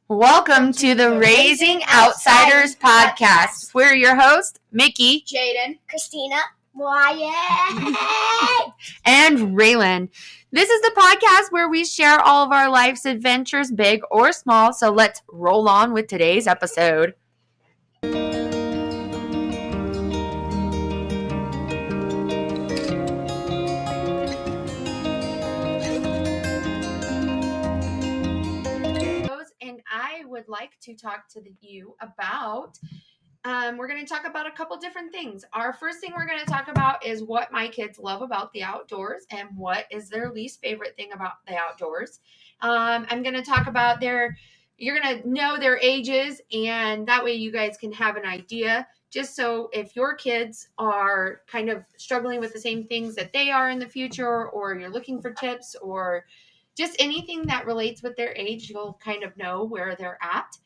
Welcome to the Raising Outsiders podcast. We're your hosts, Mickey, Jaden, Christina, Wyatt, and Raylan. This is the podcast where we share all of our life's adventures, big or small. So let's roll on with today's episode. And I would like to talk to you about we're going to talk about a couple different things. Our first thing we're going to talk about is what my kids love about the outdoors and what is their least favorite thing about the outdoors. I'm going to talk about you're going to know their ages, and that way you guys can have an idea. Just so if your kids are kind of struggling with the same things that they are in the future, or you're looking for tips or just anything that relates with their age, you'll kind of know where they're at.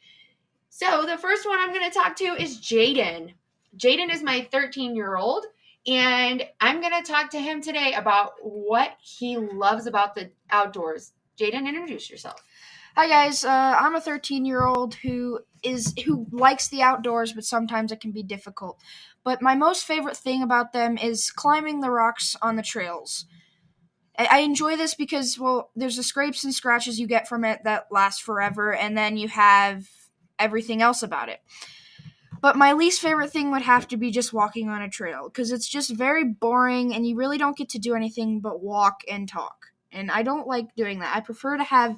So the first one I'm going to talk to is Jaden. Jaden is my 13-year-old, and I'm going to talk to him today about what he loves about the outdoors. Jaden, introduce yourself. Hi guys, I'm a 13-year-old who likes the outdoors, but sometimes it can be difficult. But my most favorite thing about them is climbing the rocks on the trails. I enjoy this because, there's the scrapes and scratches you get from it that last forever, and then you have everything else about it. But my least favorite thing would have to be just walking on a trail, because it's just very boring and you really don't get to do anything but walk and talk. And I don't like doing that. I prefer to have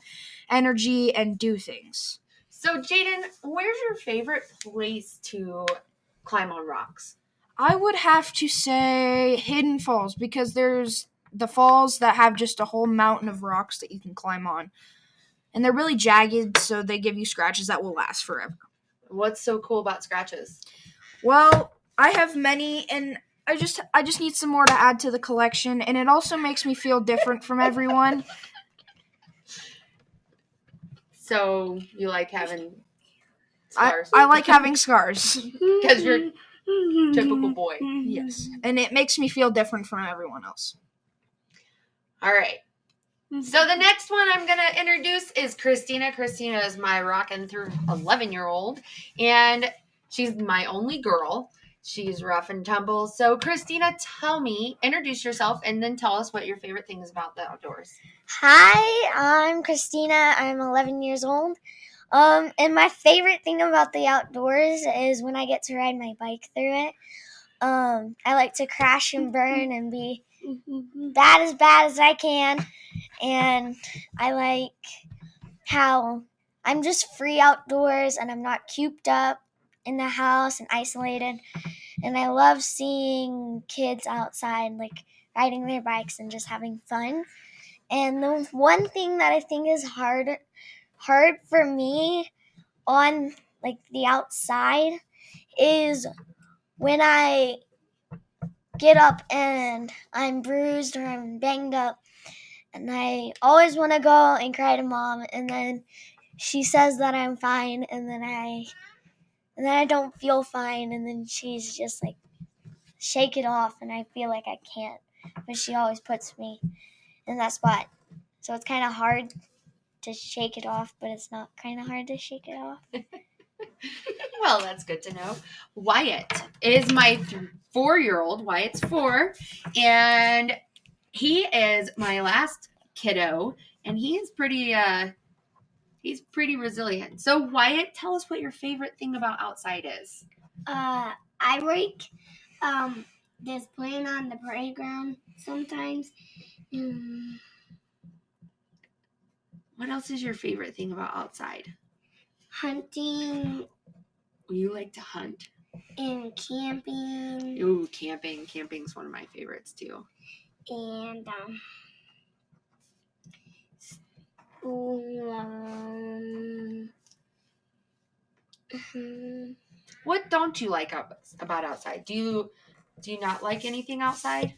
energy and do things. So Jaden, where's your favorite place to climb on rocks? I would have to say Hidden Falls, because there's the falls that have just a whole mountain of rocks that you can climb on. And they're really jagged, so they give you scratches that will last forever. What's so cool about scratches? Well, I have many, and I just need some more to add to the collection, and it also makes me feel different from everyone. So you like having scars? I like having scars. Because you're a typical boy. Yes, and it makes me feel different from everyone else. All right. So the next one I'm going to introduce is Christina. Christina is my rockin' through 11-year-old, and she's my only girl. She's rough and tumble. So Christina, introduce yourself, and then tell us what your favorite thing is about the outdoors. Hi, I'm Christina. I'm 11 years old. And my favorite thing about the outdoors is when I get to ride my bike through it. I like to crash and burn and be bad as I can. And I like how I'm just free outdoors and I'm not cooped up in the house and isolated. And I love seeing kids outside, like riding their bikes and just having fun. And the one thing that I think is hard for me on like the outside is when I get up and I'm bruised or I'm banged up, and I always want to go and cry to Mom, and then she says that I'm fine, and then I don't feel fine, and then she's just like, shake it off, and I feel like I can't, but she always puts me in that spot. So it's kind of hard to shake it off, but it's not kind of hard to shake it off. Well, that's good to know. Wyatt is my 4-year-old. Wyatt's 4, and he is my last kiddo, and he's pretty resilient. So Wyatt, tell us what your favorite thing about outside is. I like just playing on the playground sometimes. What else is your favorite thing about outside? Hunting. You like to hunt? And camping. Ooh, camping. Camping's one of my favorites too. And what don't you like about outside? Do you not like anything outside?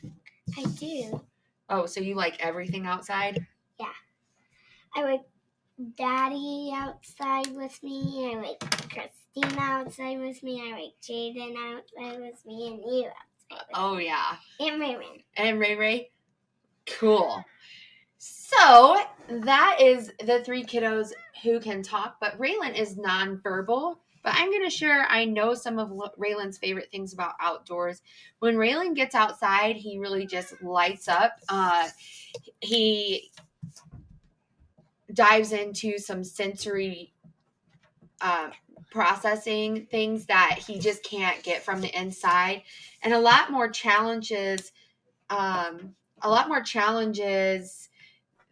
I do. Oh, so you like everything outside? Yeah. I like Daddy outside with me. I like Christina outside with me. I like Jaden outside with me, and you outside with me. Oh, yeah. And Ray Ray. And Ray Ray? Cool. So that is the three kiddos who can talk, but Raylan is nonverbal. But I'm going to share, I know some of Raylan's favorite things about outdoors. When Raylan gets outside, he really just lights up. He dives into some sensory processing things that he just can't get from the inside, and a lot more challenges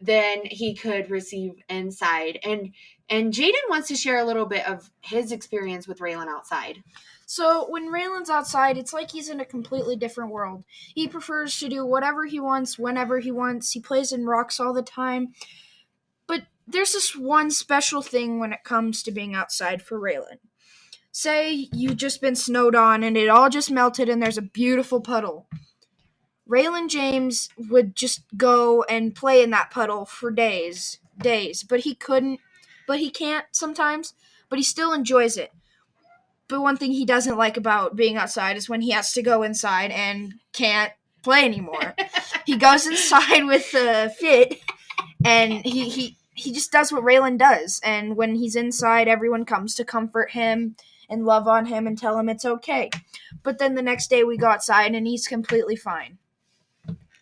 than he could receive inside. And Jaden wants to share a little bit of his experience with Raylan outside. So when Raylan's outside, it's like he's in a completely different world. He prefers to do whatever he wants, whenever he wants. He plays in rocks all the time. But there's this one special thing when it comes to being outside for Raylan. Say you've just been snowed on and it all just melted and there's a beautiful puddle. Raylan James would just go and play in that puddle for days. But he can't sometimes, but he still enjoys it. But one thing he doesn't like about being outside is when he has to go inside and can't play anymore. He goes inside with Fit, and he just does what Raylan does. And when he's inside, everyone comes to comfort him and love on him and tell him it's okay. But then the next day we go outside and he's completely fine.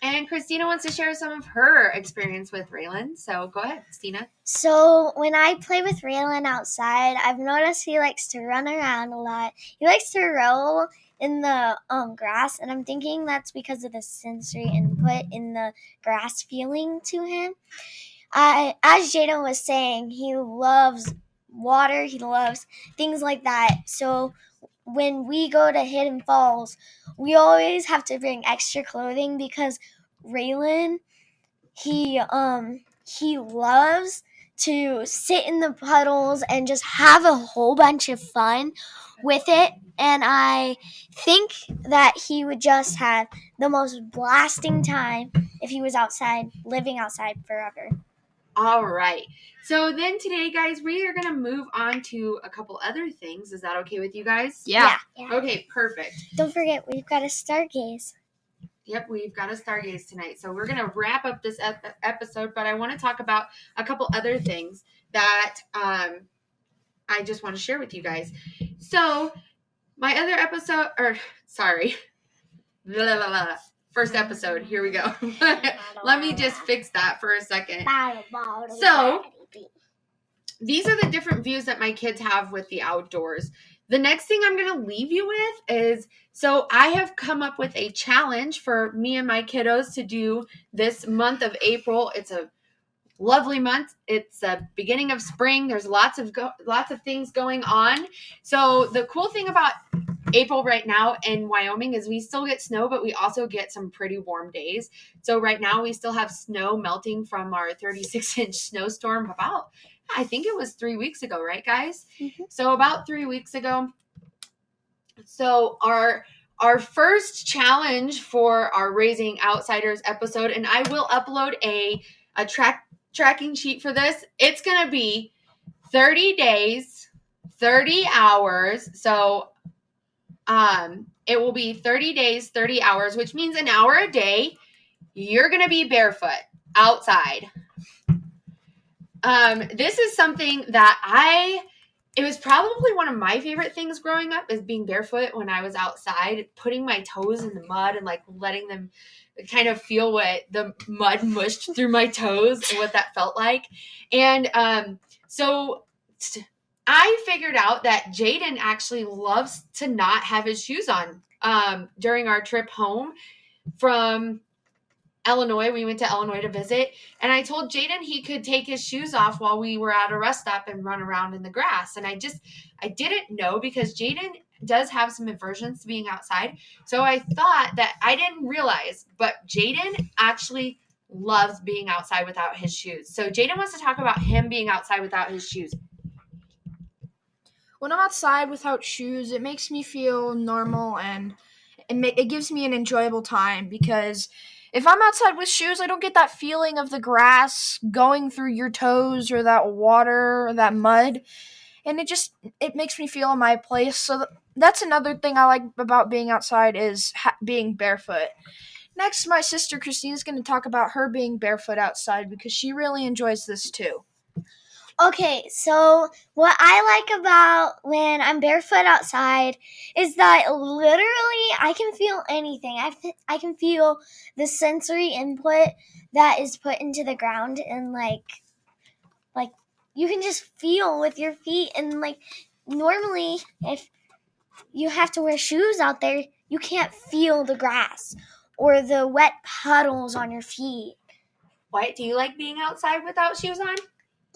And Christina wants to share some of her experience with Raylan. So go ahead, Christina. So when I play with Raylan outside, I've noticed he likes to run around a lot. He likes to roll in the grass, and I'm thinking that's because of the sensory input in the grass feeling to him. As Jaden was saying, he loves water. He loves things like that. So when we go to Hidden Falls, we always have to bring extra clothing because Raylan, he loves to sit in the puddles and just have a whole bunch of fun with it. And I think that he would just have the most blasting time if he was outside, living outside forever. All right. So then today, guys, we are going to move on to a couple other things. Is that okay with you guys? Yeah. Okay, perfect. Don't forget, we've got a stargaze. Yep, we've got a stargaze tonight. So we're going to wrap up this episode, but I want to talk about a couple other things that I just want to share with you guys. So my other episode, first episode, here we go. Let me just fix that for a second. So these are the different views that my kids have with the outdoors. The next thing I'm going to leave you with is, so I have come up with a challenge for me and my kiddos to do this month of April. It's a lovely month. It's the beginning of spring. There's lots of things going on. So the cool thing about April right now in Wyoming is we still get snow, but we also get some pretty warm days. So right now we still have snow melting from our 36-inch snowstorm about, I think it was 3 weeks ago, right, guys? Mm-hmm. So about 3 weeks ago. So our first challenge for our Raising Outsiders episode, and I will upload a tracking sheet for this. It's going to be 30 days, 30 hours. So it will be 30 days, 30 hours, which means an hour a day. You're going to be barefoot outside. This is something that it was probably one of my favorite things growing up is being barefoot when I was outside, putting my toes in the mud and like letting them kind of feel what the mud mushed through my toes and what that felt like. And so I figured out that Jaden actually loves to not have his shoes on during our trip home from Illinois. We went to Illinois to visit, and I told Jaden he could take his shoes off while we were at a rest stop and run around in the grass. And I didn't know because Jaden does have some aversions to being outside. So I thought that I didn't realize, but Jaden actually loves being outside without his shoes. So Jaden wants to talk about him being outside without his shoes. When I'm outside without shoes, it makes me feel normal and it gives me an enjoyable time because if I'm outside with shoes, I don't get that feeling of the grass going through your toes or that water or that mud. And it makes me feel in my place. So that's another thing I like about being outside is being barefoot. Next, my sister Christine is going to talk about her being barefoot outside because she really enjoys this too. Okay, so what I like about when I'm barefoot outside is that literally I can feel anything. I can feel the sensory input that is put into the ground, and like you can just feel with your feet, and like normally if you have to wear shoes out there, you can't feel the grass or the wet puddles on your feet. Wyatt, do you like being outside without shoes on?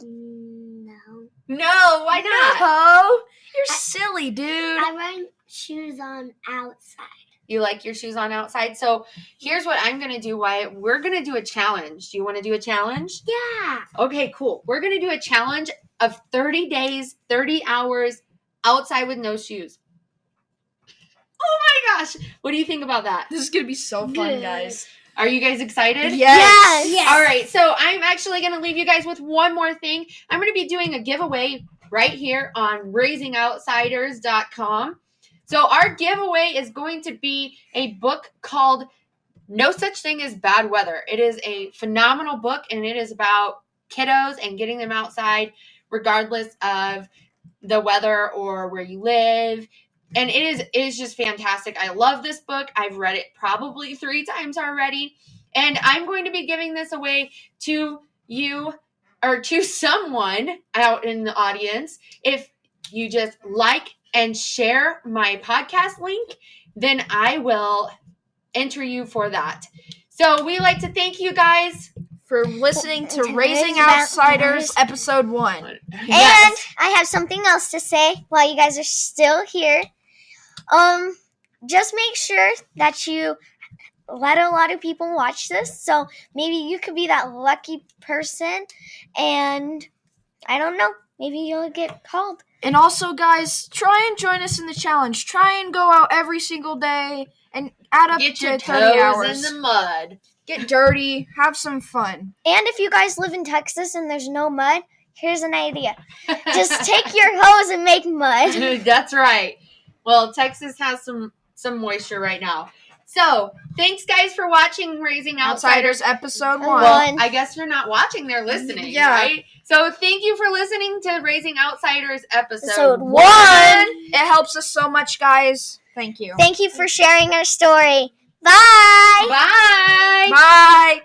No. No, why not? No, you're silly, dude. I wear shoes on outside. You like your shoes on outside? So here's what I'm going to do, Wyatt. We're going to do a challenge. Do you want to do a challenge? Yeah. Okay, cool. We're going to do a challenge of 30 days, 30 hours outside with no shoes. Oh my gosh. What do you think about that? This is going to be so fun, Good. guys. Are you guys excited? Yes. Yes. All right, so I'm actually going to leave you guys with one more thing. I'm going to be doing a giveaway right here on raisingoutsiders.com. So our giveaway is going to be a book called No Such Thing as Bad Weather. It is a phenomenal book, and it is about kiddos and getting them outside regardless of the weather or where you live. And it is just fantastic. I love this book. I've read it probably 3 times already. And I'm going to be giving this away to you or to someone out in the audience. If you just like and share my podcast link, then I will enter you for that. So we like to thank you guys. For listening to To Raising Raising Outsiders, Outsiders. Episode 1. And I have something else to say while you guys are still here. Just make sure that you let a lot of people watch this. So maybe you could be that lucky person, and I don't know, maybe you'll get called. And also, guys, try and join us in the challenge. Try and go out every single day and add up Get to your 30 toes hours. in the mud. Get dirty. Have some fun. And if you guys live in Texas and there's no mud, here's an idea. Just take your hose and make mud. That's right. Well, Texas has some moisture right now. So, thanks guys for watching Raising Outsiders. Episode 1. Well, I guess you're not watching, they're listening, Yeah. right? So, thank you for listening to Raising Outsiders episode Episode 1. one. It helps us so much, guys. Thank you. Thank you for sharing our story. Bye! Bye! Bye.